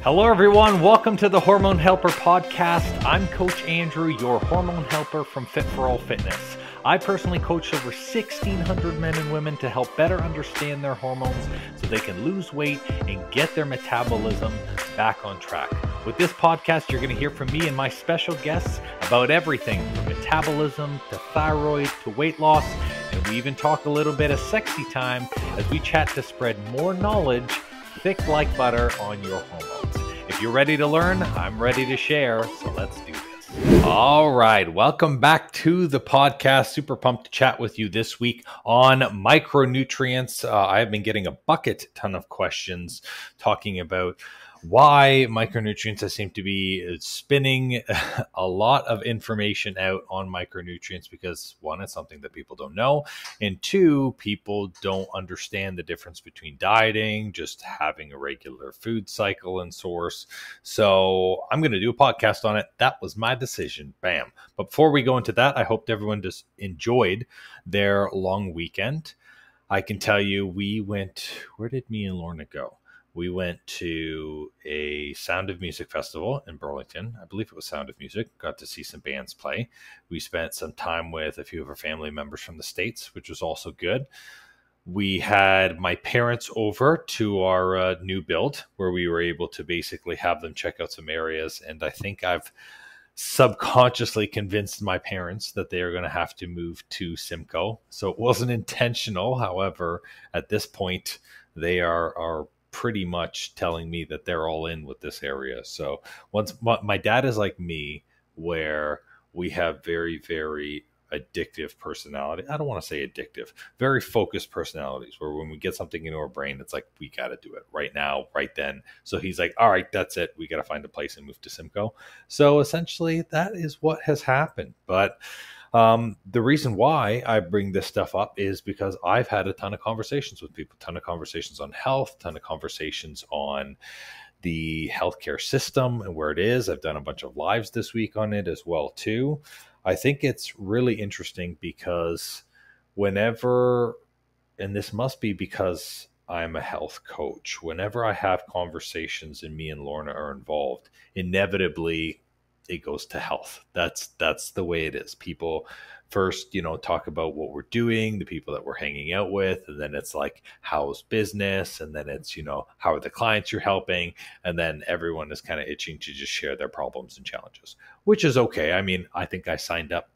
Hello, everyone. Welcome to the Hormone Helper podcast. I'm Coach Andrew, your hormone helper from Fit for All Fitness. I personally coach over 1,600 men and women to help better understand their hormones so they can lose weight and get their metabolism back on track. With this podcast, you're going to hear from me and my special guests about everything from metabolism to thyroid to weight loss. And we even talk a little bit of sexy time as we chat to spread more knowledge thick like butter on your hormones. If you're ready to learn, I'm ready to share, so let's do this. All right, welcome back to the podcast. Super pumped to chat with you this week on micronutrients. I have been getting a bucket ton of questions talking about why micronutrients. I seem to be spinning a lot of information out on micronutrients because one, it's something that people don't know, and two, people don't understand the difference between dieting, just having a regular food cycle and source. So I'm going to do a podcast on it. That was my decision. Bam. But before we go into that, I hope everyone just enjoyed their long weekend. I can tell you where did me and Lorna go? We went to a Sound of Music festival in Burlington. I believe it was Sound of Music. Got to see some bands play. We spent some time with a few of our family members from the States, which was also good. We had my parents over to our new build where we were able to basically have them check out some areas. And I think I've subconsciously convinced my parents that they are going to have to move to Simcoe. So it wasn't intentional. However, at this point, they are pretty much telling me that they're all in with this area. So once my dad is like me, where we have very, very addictive personality. I don't want to say addictive, very focused personalities where when we get something into our brain, it's like, we got to do it right now, right then. So he's like, all right, that's it. We got to find a place and move to Simcoe. So essentially that is what has happened. But the reason why I bring this stuff up is because I've had a ton of conversations with people, ton of conversations on health, ton of conversations on the healthcare system and where it is. I've done a bunch of lives this week on it as well, too. I think it's really interesting because whenever, and this must be because I'm a health coach, whenever I have conversations and me and Lorna are involved, inevitably it goes to health. That's the way it is. People first, talk about what we're doing, the people that we're hanging out with, and then it's like, how's business? And then it's, how are the clients you're helping? And then everyone is kind of itching to just share their problems and challenges, which is okay. I mean, I think I signed up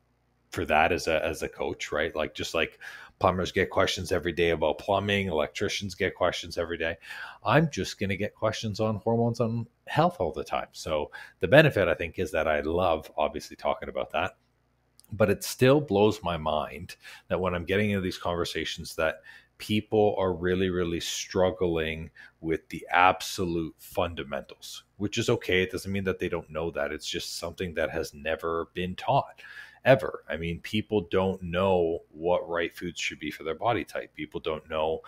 for that as a coach, right? Like, just like plumbers get questions every day about plumbing, electricians get questions every day. I'm just going to get questions on hormones, on health all the time. So the benefit, I think, is that I love obviously talking about that, but it still blows my mind that when I'm getting into these conversations that people are really, really struggling with the absolute fundamentals, which is okay. It doesn't mean that they don't know that. It's just something that has never been taught. Ever. I mean, people don't know what right foods should be for their body type. People don't know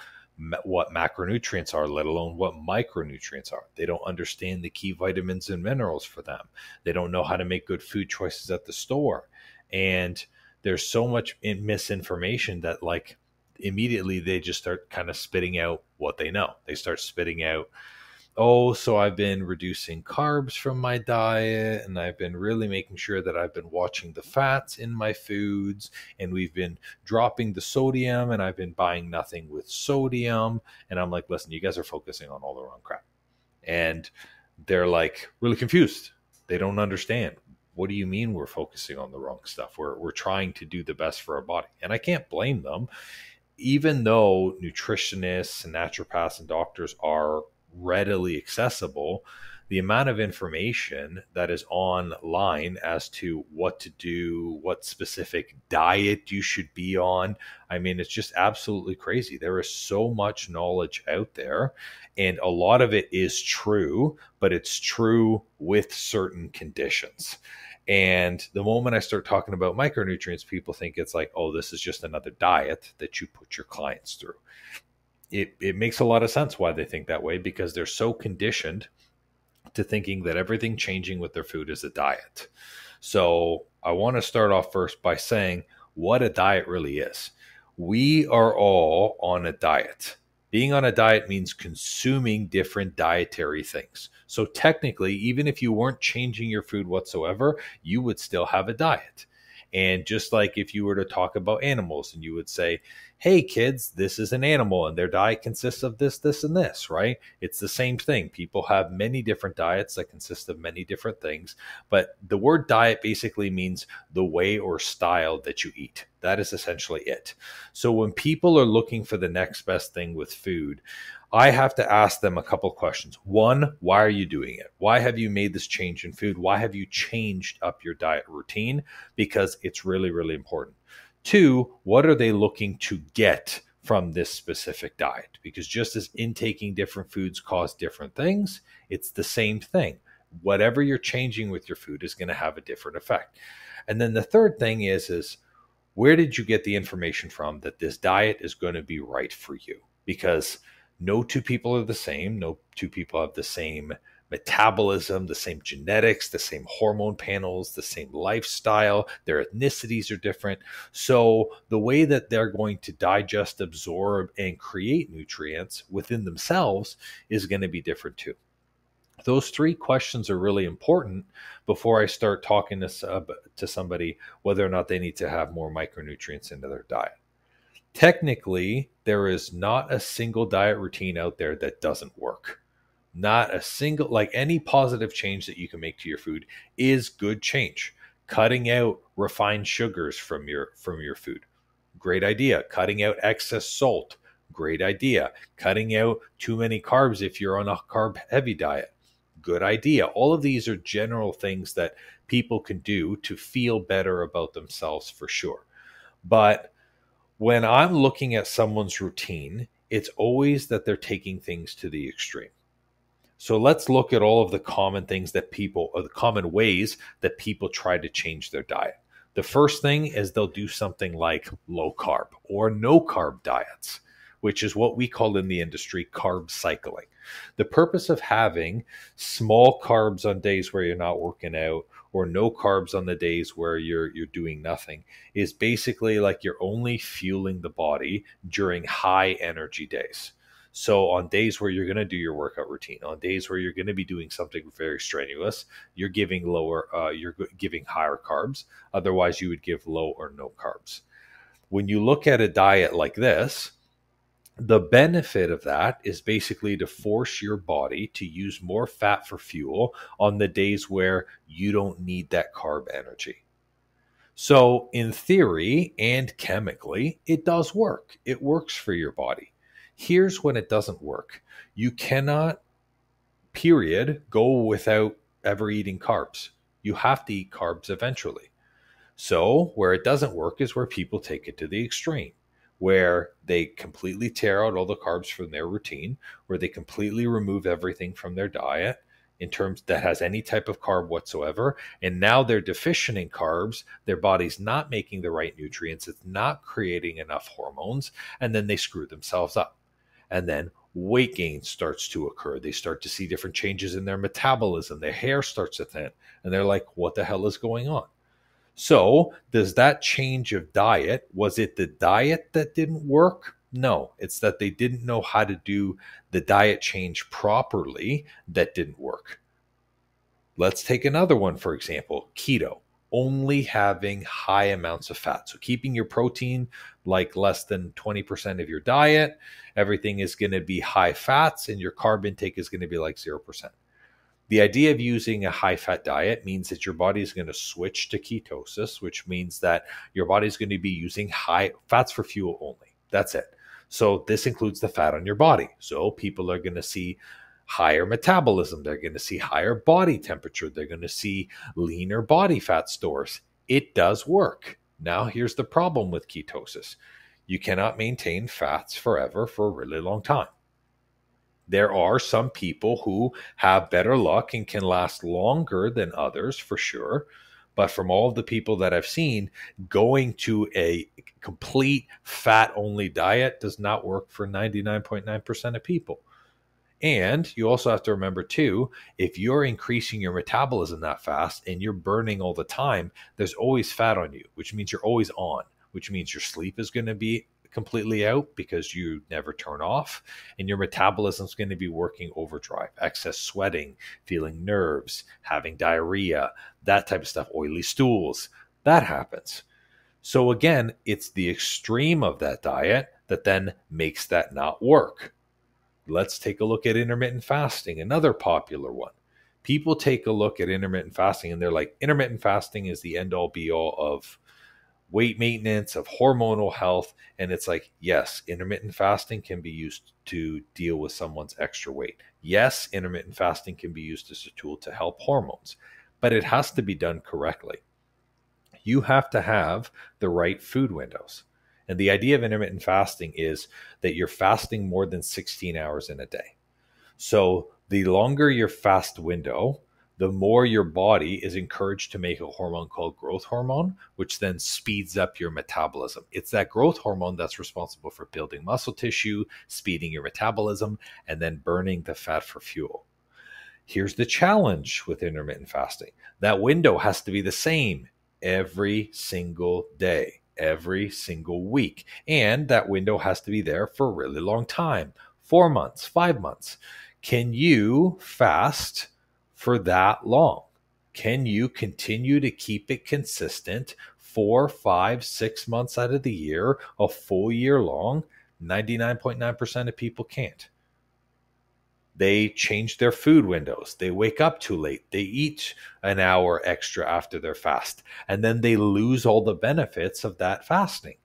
what macronutrients are, let alone what micronutrients are. They don't understand the key vitamins and minerals for them. They don't know how to make good food choices at the store. And there's so much misinformation that, like, immediately they just start kind of spitting out what they know. They start spitting out, oh, so I've been reducing carbs from my diet, and I've been really making sure that I've been watching the fats in my foods, and we've been dropping the sodium, and I've been buying nothing with sodium. And I'm like, listen, you guys are focusing on all the wrong crap. And they're like really confused. They don't understand. What do you mean we're focusing on the wrong stuff? We're trying to do the best for our body. And I can't blame them. Even though nutritionists and naturopaths and doctors are readily accessible, the amount of information that is online as to what to do, what specific diet you should be on, I mean, it's just absolutely crazy. There is so much knowledge out there, and a lot of it is true, but it's true with certain conditions. And the moment I start talking about micronutrients, people think it's like, oh, this is just another diet that you put your clients through. It makes a lot of sense why they think that way, because they're so conditioned to thinking that everything changing with their food is a diet. So I want to start off first by saying what a diet really is. We are all on a diet. Being on a diet means consuming different dietary things. So technically, even if you weren't changing your food whatsoever, you would still have a diet. And just like if you were to talk about animals and you would say, hey, kids, this is an animal and their diet consists of this, this, and this, right? It's the same thing. People have many different diets that consist of many different things. But the word diet basically means the way or style that you eat. That is essentially it. So when people are looking for the next best thing with food, I have to ask them a couple questions. One, why are you doing it? Why have you made this change in food? Why have you changed up your diet routine? Because it's really, really important. Two, what are they looking to get from this specific diet? Because just as intaking different foods cause different things, it's the same thing. Whatever you're changing with your food is going to have a different effect. And then the third thing is where did you get the information from that this diet is going to be right for you? Because no two people are the same. No two people have the same metabolism, the same genetics, the same hormone panels, the same lifestyle. Their ethnicities are different. So the way that they're going to digest, absorb, and create nutrients within themselves is going to be different too. Those three questions are really important before I start talking to somebody whether or not they need to have more micronutrients into their diet. Technically, there is not a single diet routine out there that doesn't work. Not a single, like any positive change that you can make to your food is good change. Cutting out refined sugars from your food, great idea. Cutting out excess salt, great idea. Cutting out too many carbs if you're on a carb heavy diet, good idea. All of these are general things that people can do to feel better about themselves for sure. But when I'm looking at someone's routine, it's always that they're taking things to the extreme. So let's look at all of the common things that people, or the common ways that people try to change their diet. The first thing is they'll do something like low carb or no carb diets, which is what we call in the industry carb cycling. The purpose of having small carbs on days where you're not working out or no carbs on the days where you're doing nothing is basically like you're only fueling the body during high energy days. So on days where you're going to do your workout routine, on days where you're going to be doing something very strenuous, you're giving higher carbs. Otherwise, you would give low or no carbs. When you look at a diet like this, the benefit of that is basically to force your body to use more fat for fuel on the days where you don't need that carb energy. So in theory and chemically, it does work. It works for your body. Here's when it doesn't work. You cannot, period, go without ever eating carbs. You have to eat carbs eventually. So where it doesn't work is where people take it to the extreme, where they completely tear out all the carbs from their routine, where they completely remove everything from their diet in terms that has any type of carb whatsoever. And now they're deficient in carbs. Their body's not making the right nutrients. It's not creating enough hormones. And then they screw themselves up. And then weight gain starts to occur. They start to see different changes in their metabolism. Their hair starts to thin. And they're like, what the hell is going on? So does that change of diet, was it the diet that didn't work? No, it's that they didn't know how to do the diet change properly that didn't work. Let's take another one, for example, keto. Only having high amounts of fat. So keeping your protein like less than 20% of your diet, everything is going to be high fats, and your carb intake is going to be like 0%. The idea of using a high-fat diet means that your body is going to switch to ketosis, which means that your body is going to be using high fats for fuel only. That's it. So this includes the fat on your body. So people are going to see higher metabolism. They're going to see higher body temperature. They're going to see leaner body fat stores. It does work. Now, here's the problem with ketosis. You cannot maintain fats forever for a really long time. There are some people who have better luck and can last longer than others, for sure. But from all of the people that I've seen, going to a complete fat-only diet does not work for 99.9% of people. And you also have to remember, too, if you're increasing your metabolism that fast and you're burning all the time, there's always fat on you, which means you're always on, which means your sleep is going to be completely out because you never turn off, and your metabolism is going to be working overdrive, excess sweating, feeling nerves, having diarrhea, that type of stuff, oily stools. That happens. So again, it's the extreme of that diet that then makes that not work. Let's take a look at intermittent fasting, another popular one. People take a look at intermittent fasting and they're like, intermittent fasting is the end all be all of weight maintenance, of hormonal health. And it's like, yes, intermittent fasting can be used to deal with someone's extra weight. Yes, intermittent fasting can be used as a tool to help hormones, but it has to be done correctly. You have to have the right food windows. And the idea of intermittent fasting is that you're fasting more than 16 hours in a day. So the longer your fast window, the more your body is encouraged to make a hormone called growth hormone, which then speeds up your metabolism. It's that growth hormone that's responsible for building muscle tissue, speeding your metabolism, and then burning the fat for fuel. Here's the challenge with intermittent fasting. That window has to be the same every single day, every single week. And that window has to be there for a really long time, 4 months, 5 months. Can you fast for that long? Can you continue to keep it consistent 4, 5, 6 months out of the year, a full year long? 99.9% of people can't. They change their food windows. They wake up too late. They eat an hour extra after their fast, and then they lose all the benefits of that fasting.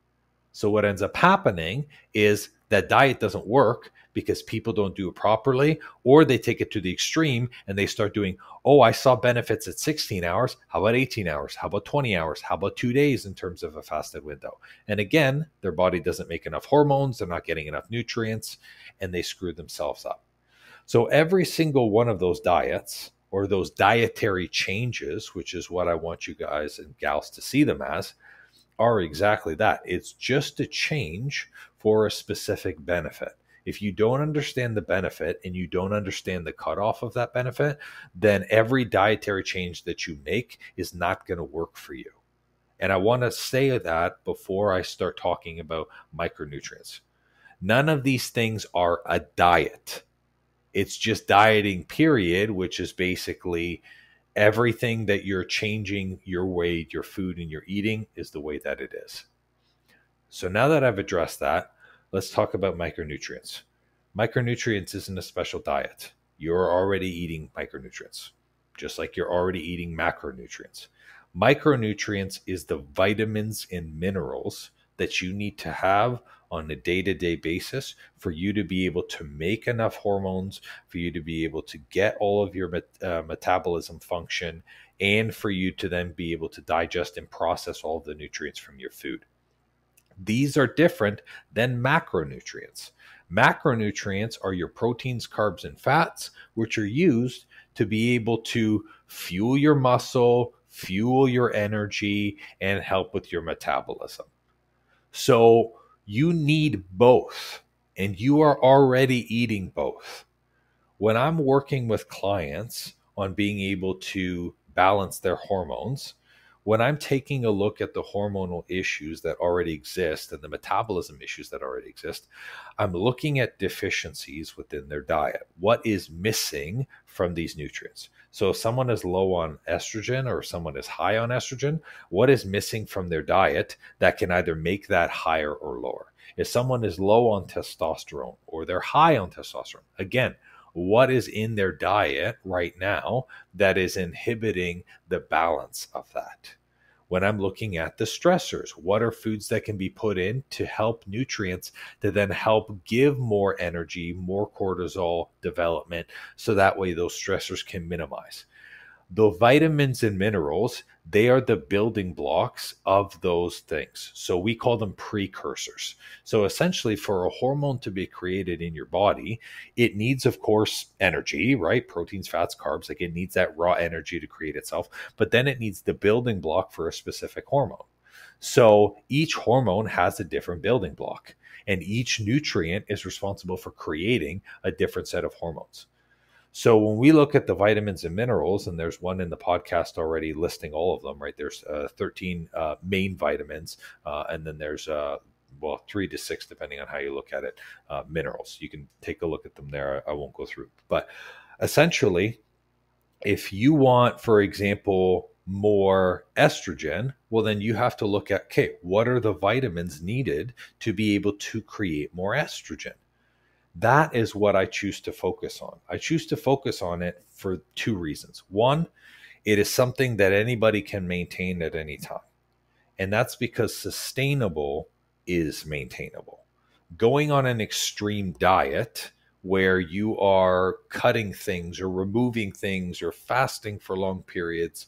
So what ends up happening is that diet doesn't work because people don't do it properly, or they take it to the extreme and they start doing, oh, I saw benefits at 16 hours. How about 18 hours? How about 20 hours? How about 2 days in terms of a fasted window? And again, their body doesn't make enough hormones. They're not getting enough nutrients, and they screw themselves up. So every single one of those diets, or those dietary changes, which is what I want you guys and gals to see them as, are exactly that. It's just a change for a specific benefit. If you don't understand the benefit and you don't understand the cutoff of that benefit, then every dietary change that you make is not going to work for you. And I want to say that before I start talking about micronutrients. None of these things are a diet. It's just dieting, period, which is basically everything that you're changing your way, your food and your eating is the way that it is. So now that I've addressed that, let's talk about micronutrients. Micronutrients isn't a special diet. You're already eating micronutrients, just like you're already eating macronutrients. Micronutrients is the vitamins and minerals that you need to have on a day-to-day basis for you to be able to make enough hormones, for you to be able to get all of your metabolism function, and for you to then be able to digest and process all of the nutrients from your food. These are different than macronutrients. Macronutrients are your proteins, carbs, and fats, which are used to be able to fuel your muscle, fuel your energy, and help with your metabolism. So you need both, and you are already eating both. When I'm working with clients on being able to balance their hormones, when I'm taking a look at the hormonal issues that already exist and the metabolism issues that already exist, I'm looking at deficiencies within their diet. What is missing from these nutrients? So if someone is low on estrogen or someone is high on estrogen, what is missing from their diet that can either make that higher or lower? If someone is low on testosterone or they're high on testosterone, again, what is in their diet right now that is inhibiting the balance of that? When I'm looking at the stressors, what are foods that can be put in to help nutrients to then help give more energy, more cortisol development, so that way those stressors can minimize? The vitamins and minerals, they are the building blocks of those things. So we call them precursors. So essentially, for a hormone to be created in your body, it needs, of course, energy, right? Proteins, fats, carbs, like it needs that raw energy to create itself, but then it needs the building block for a specific hormone. So each hormone has a different building block, and each nutrient is responsible for creating a different set of hormones. So when we look at the vitamins and minerals, and there's one in the podcast already listing all of them, right? There's 13 main vitamins, and then there's well, 3 to 6, depending on how you look at it, minerals. You can take a look at them there. I won't go through. But essentially, if you want, for example, more estrogen, well, then you have to look at, okay, what are the vitamins needed to be able to create more estrogen? That is what I choose to focus on. I choose to focus on it for 2 reasons. One, it is something that anybody can maintain at any time. And that's because sustainable is maintainable. Going on an extreme diet where you are cutting things or removing things or fasting for long periods,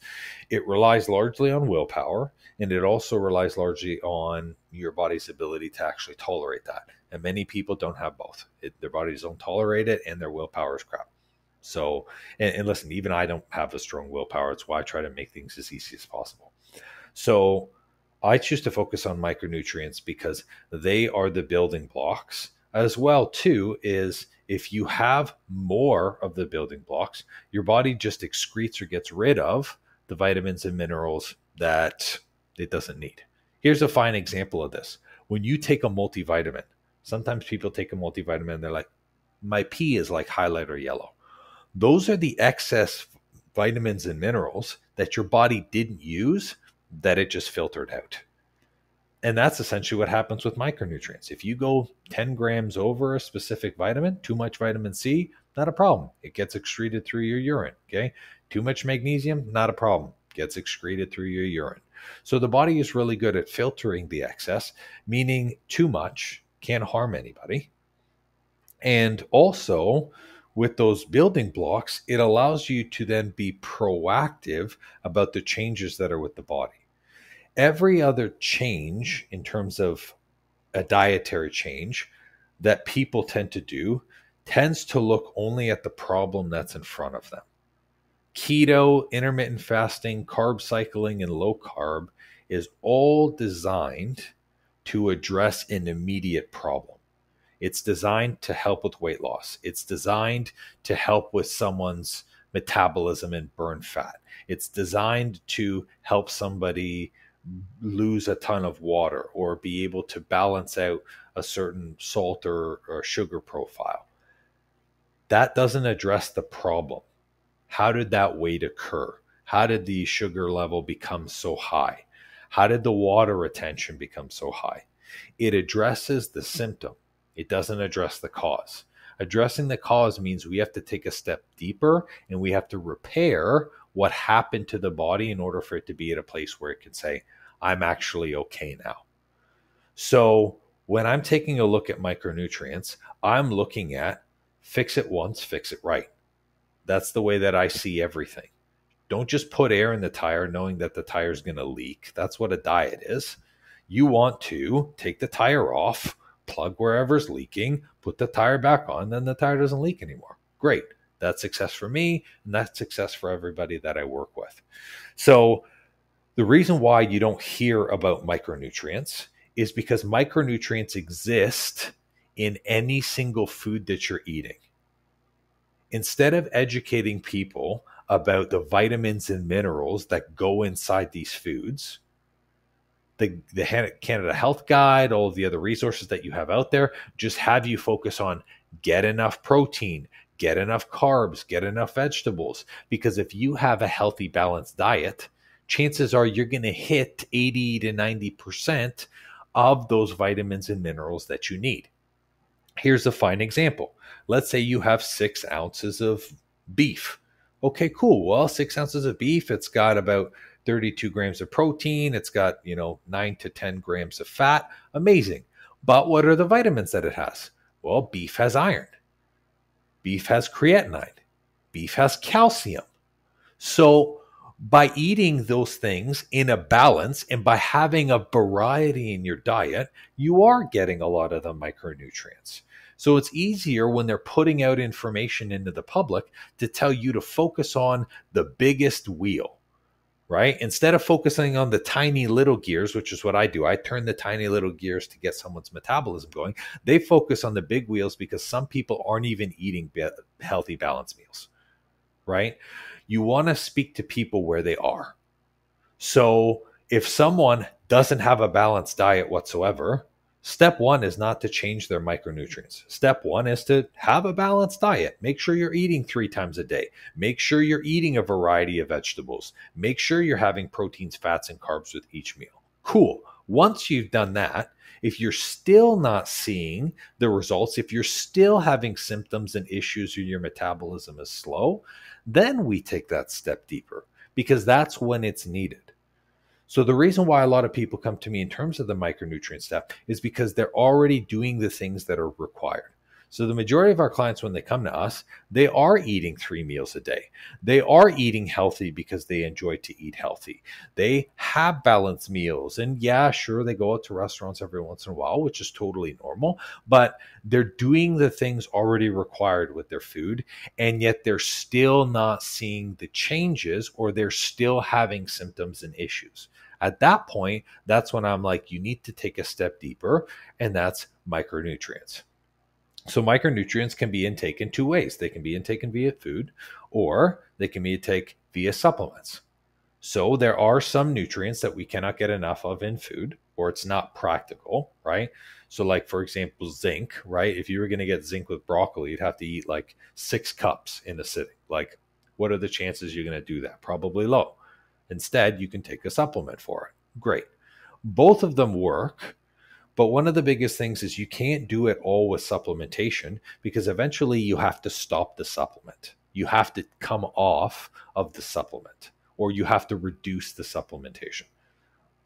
it relies largely on willpower, and it also relies largely on your body's ability to actually tolerate that. And many people don't have both. Their bodies don't tolerate it, and their willpower is crap. So, and listen, even I don't have a strong willpower. It's why I try to make things as easy as possible. So I choose to focus on micronutrients because they are the building blocks. As well, too, is if you have more of the building blocks, your body just excretes or gets rid of the vitamins and minerals that it doesn't need. Here's a fine example of this. When you take a multivitamin, sometimes people take a multivitamin and they're like, my pee is like highlighter yellow. Those are the excess vitamins and minerals that your body didn't use, that it just filtered out. And that's essentially what happens with micronutrients. If you go 10 grams over a specific vitamin, too much vitamin C, not a problem. It gets excreted through your urine. Okay. Too much magnesium, not a problem. Gets excreted through your urine. So the body is really good at filtering the excess, meaning too much can't harm anybody. And also, with those building blocks, it allows you to then be proactive about the changes that are with the body. Every other change in terms of a dietary change that people tend to do tends to look only at the problem that's in front of them. Keto, intermittent fasting, carb cycling, and low carb is all designed to address an immediate problem. It's designed to help with weight loss. It's designed to help with someone's metabolism and burn fat. It's designed to help somebody lose a ton of water or be able to balance out a certain salt or sugar profile. That doesn't address the problem. How did that weight occur? How did the sugar level become so high? How did the water retention become so high? It addresses the symptom. It doesn't address the cause. Addressing the cause means we have to take a step deeper and we have to repair what happened to the body in order for it to be at a place where it can say, I'm actually okay now. So when I'm taking a look at micronutrients, I'm looking at fix it once, fix it right. That's the way that I see everything. Don't just put air in the tire knowing that the tire is going to leak. That's what a diet is. You want to take the tire off, plug wherever's leaking, put the tire back on, then the tire doesn't leak anymore. Great. That's success for me, and that's success for everybody that I work with. So the reason why you don't hear about micronutrients is because micronutrients exist in any single food that you're eating. Instead of educating people about the vitamins and minerals that go inside these foods, the Canada Health Guide, all of the other resources that you have out there, just have you focus on get enough protein, get enough carbs, get enough vegetables. Because if you have a healthy, balanced diet, chances are you're going to hit 80 to 90% of those vitamins and minerals that you need. Here's a fine example. Let's say you have 6 ounces of beef. Okay, cool. Well, 6 ounces of beef, it's got about 32 grams of protein. It's got, 9 to 10 grams of fat. Amazing. But what are the vitamins that it has? Well, beef has iron. Beef has creatinine. Beef has calcium. So by eating those things in a balance and by having a variety in your diet, you are getting a lot of the micronutrients. So it's easier when they're putting out information into the public to tell you to focus on the biggest wheel, right? Instead of focusing on the tiny little gears, which is what I do. I turn the tiny little gears to get someone's metabolism going. They focus on the big wheels because some people aren't even eating healthy, balanced meals, right? You want to speak to people where they are. So if someone doesn't have a balanced diet whatsoever, Step one is not to change their micronutrients. Step one is to have a balanced diet. Make sure you're eating 3 times a day. Make sure you're eating a variety of vegetables. Make sure you're having proteins, fats, and carbs with each meal. Cool. Once you've done that, if you're still not seeing the results, if you're still having symptoms and issues or your metabolism is slow, then we take that step deeper because that's when it's needed. So the reason why a lot of people come to me in terms of the micronutrient step is because they're already doing the things that are required. So the majority of our clients, when they come to us, they are eating 3 meals a day. They are eating healthy because they enjoy to eat healthy. They have balanced meals. And yeah, sure, they go out to restaurants every once in a while, which is totally normal. But they're doing the things already required with their food. And yet they're still not seeing the changes, or they're still having symptoms and issues. At that point, that's when I'm like, you need to take a step deeper, and that's micronutrients. So micronutrients can be intaken 2 ways. They can be intaken via food, or they can be intaken via supplements. So there are some nutrients that we cannot get enough of in food, or it's not practical, right? So like, for example, zinc, right? If you were going to get zinc with broccoli, you'd have to eat like 6 cups in a sitting. Like, what are the chances you're going to do that? Probably low. Instead, you can take a supplement for it. Great. Both of them work. But one of the biggest things is you can't do it all with supplementation, because eventually you have to stop the supplement. You have to come off of the supplement, or you have to reduce the supplementation.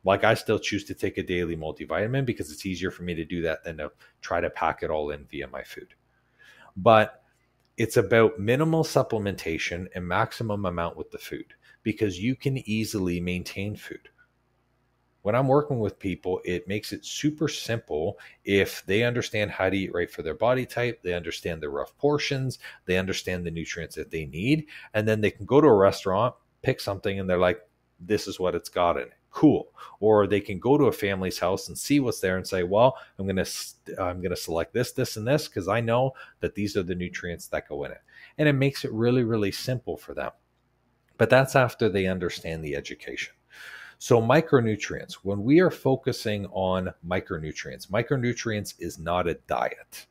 Like, I still choose to take a daily multivitamin because it's easier for me to do that than to try to pack it all in via my food. But it's about minimal supplementation and maximum amount with the food, because you can easily maintain food. When I'm working with people, it makes it super simple if they understand how to eat right for their body type, they understand the rough portions, they understand the nutrients that they need, and then they can go to a restaurant, pick something, and they're like, this is what it's got in it. Cool. Or they can go to a family's house and see what's there and say, well, I'm going to select this, this, and this because I know that these are the nutrients that go in it. And it makes it really, really simple for them. But that's after they understand the education. So micronutrients, when we are focusing on micronutrients is not a diet.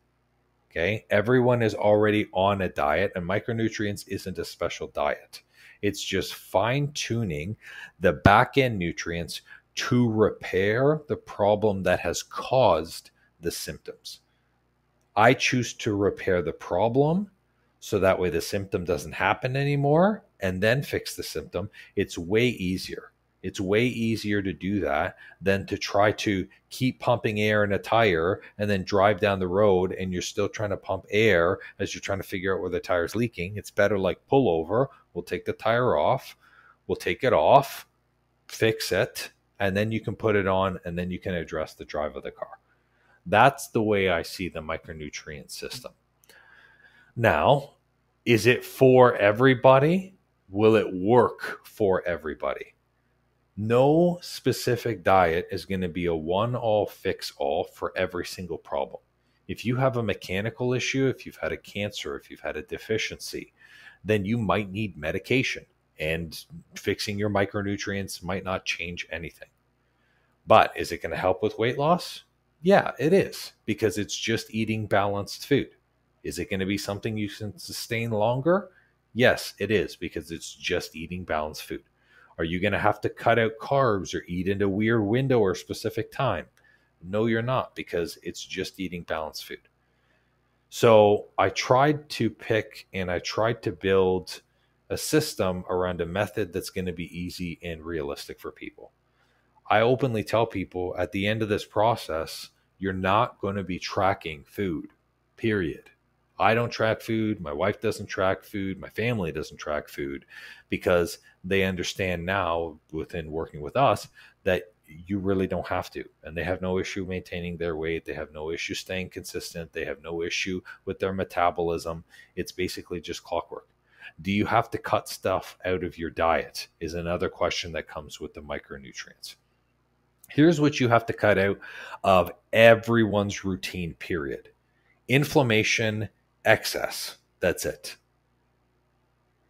Okay. Everyone is already on a diet, and micronutrients isn't a special diet. It's just fine tuning the back end nutrients to repair the problem that has caused the symptoms. I choose to repair the problem so that way the symptom doesn't happen anymore, and then fix the symptom. It's way easier. It's way easier to do that than to try to keep pumping air in a tire and then drive down the road and you're still trying to pump air as you're trying to figure out where the tire's leaking. It's better like pull over, we'll take the tire off, we'll take it off, fix it, and then you can put it on, and then you can address the drive of the car. That's the way I see the micronutrient system. Now, is it for everybody? Will it work for everybody? No specific diet is going to be a one-all fix-all for every single problem. If you have a mechanical issue, if you've had a cancer, if you've had a deficiency, then you might need medication, and fixing your micronutrients might not change anything. But is it going to help with weight loss? Yeah, it is, because it's just eating balanced food. Is it going to be something you can sustain longer? Yes, it is, because it's just eating balanced food. Are you going to have to cut out carbs or eat in a weird window or specific time? No, you're not, because it's just eating balanced food. So I tried to pick and I tried to build a system around a method that's going to be easy and realistic for people. I openly tell people at the end of this process, you're not going to be tracking food, period. I don't track food. My wife doesn't track food. My family doesn't track food, because they understand now within working with us that you really don't have to. And they have no issue maintaining their weight. They have no issue staying consistent. They have no issue with their metabolism. It's basically just clockwork. Do you have to cut stuff out of your diet is another question that comes with the micronutrients. Here's what you have to cut out of everyone's routine, period. Inflammation, excess. That's it.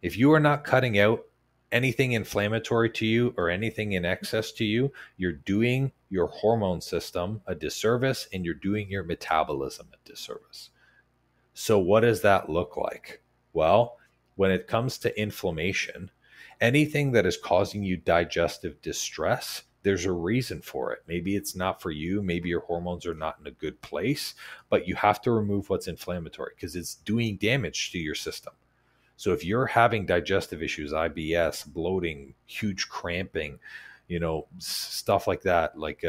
If you are not cutting out anything inflammatory to you or anything in excess to you, you're doing your hormone system a disservice and you're doing your metabolism a disservice. So what does that look like? Well, when it comes to inflammation, anything that is causing you digestive distress, there's a reason for it. Maybe it's not for you. Maybe your hormones are not in a good place, but you have to remove what's inflammatory because it's doing damage to your system. So if you're having digestive issues, IBS, bloating, huge cramping, stuff like that, like,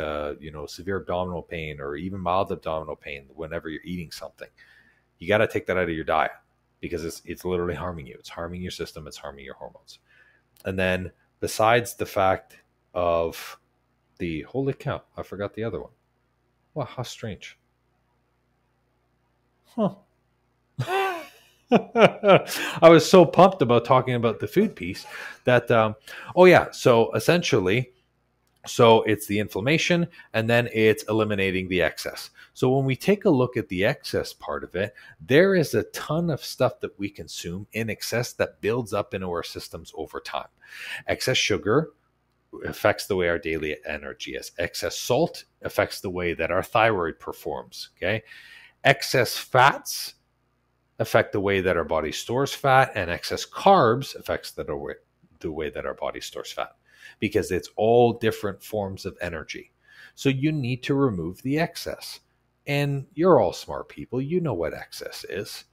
severe abdominal pain or even mild abdominal pain whenever you're eating something, you got to take that out of your diet because it's literally harming you. It's harming your system. It's harming your hormones. And then besides the fact of holy cow, I forgot the other one. Wow, how strange. Huh. I was so pumped about talking about the food piece that, so essentially, it's the inflammation and then it's eliminating the excess. So when we take a look at the excess part of it, there is a ton of stuff that we consume in excess that builds up into our systems over time. Excess sugar affects the way our daily energy is. Excess salt affects the way that our thyroid performs. Okay. Excess fats affect the way that our body stores fat, and excess carbs affects the way that our body stores fat, because it's all different forms of energy. So you need to remove the excess. And you're all smart people. You know what excess is.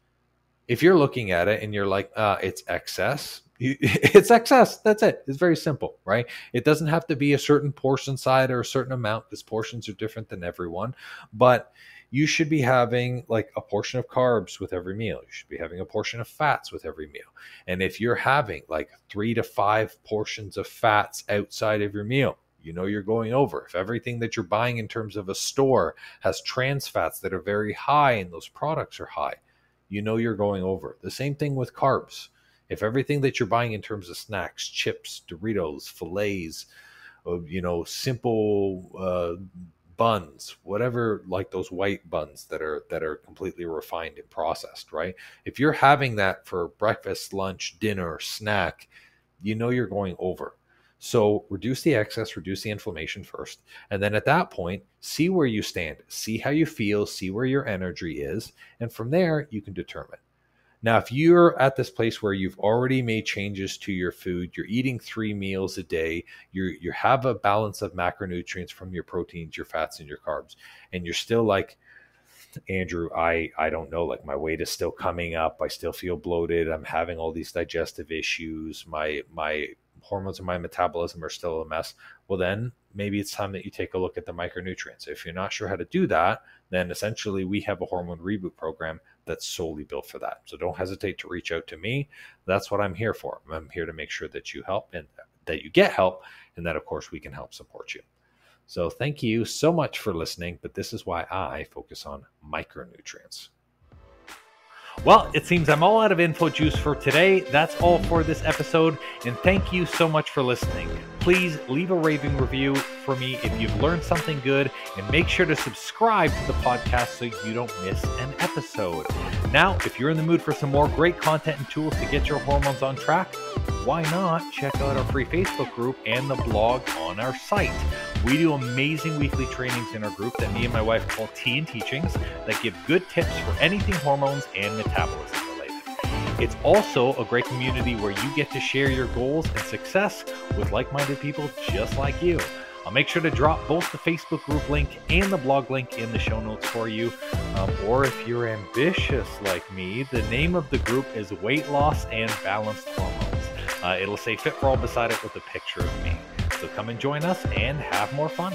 If you're looking at it and you're like, it's excess, it's excess. That's it. It's very simple, right? It doesn't have to be a certain portion size or a certain amount because portions are different than everyone. But you should be having like a portion of carbs with every meal. You should be having a portion of fats with every meal. And if you're having like 3 to 5 portions of fats outside of your meal, you're going over. If everything that you're buying in terms of a store has trans fats that are very high and those products are high, you're going over. The same thing with carbs. If everything that you're buying in terms of snacks, chips, Doritos, fillets, simple buns, whatever, like those white buns that are completely refined and processed, right? If you're having that for breakfast, lunch, dinner, snack, you're going over. So reduce the excess, reduce the inflammation first. And then at that point, see where you stand, see how you feel, see where your energy is. And from there, you can determine. Now, if you're at this place where you've already made changes to your food, you're eating 3 meals a day, you have a balance of macronutrients from your proteins, your fats, and your carbs, and you're still like, Andrew, I don't know, like my weight is still coming up, I still feel bloated, I'm having all these digestive issues, my hormones and my metabolism are still a mess, well then maybe it's time that you take a look at the micronutrients. If you're not sure how to do that, then essentially we have a hormone reboot program that's solely built for that. So don't hesitate to reach out to me. That's what I'm here for. I'm here to make sure that you help and that you get help, and that of course we can help support you. So thank you so much for listening, but this is why I focus on micronutrients. Well, it seems I'm all out of info juice for today. That's all for this episode, and thank you so much for listening. Please leave a raving review for me if you've learned something good, and make sure to subscribe to the podcast so you don't miss an episode. Now, if you're in the mood for some more great content and tools to get your hormones on track, why not check out our free Facebook group and the blog on our site. We do amazing weekly trainings in our group that me and my wife call Tea and Teachings that give good tips for anything hormones and metabolism related. It's also a great community where you get to share your goals and success with like-minded people just like you. I'll make sure to drop both the Facebook group link and the blog link in the show notes for you. Or if you're ambitious like me, the name of the group is Weight Loss and Balanced Hormones. It'll say Fit for All beside it with a picture of me. So come and join us and have more fun.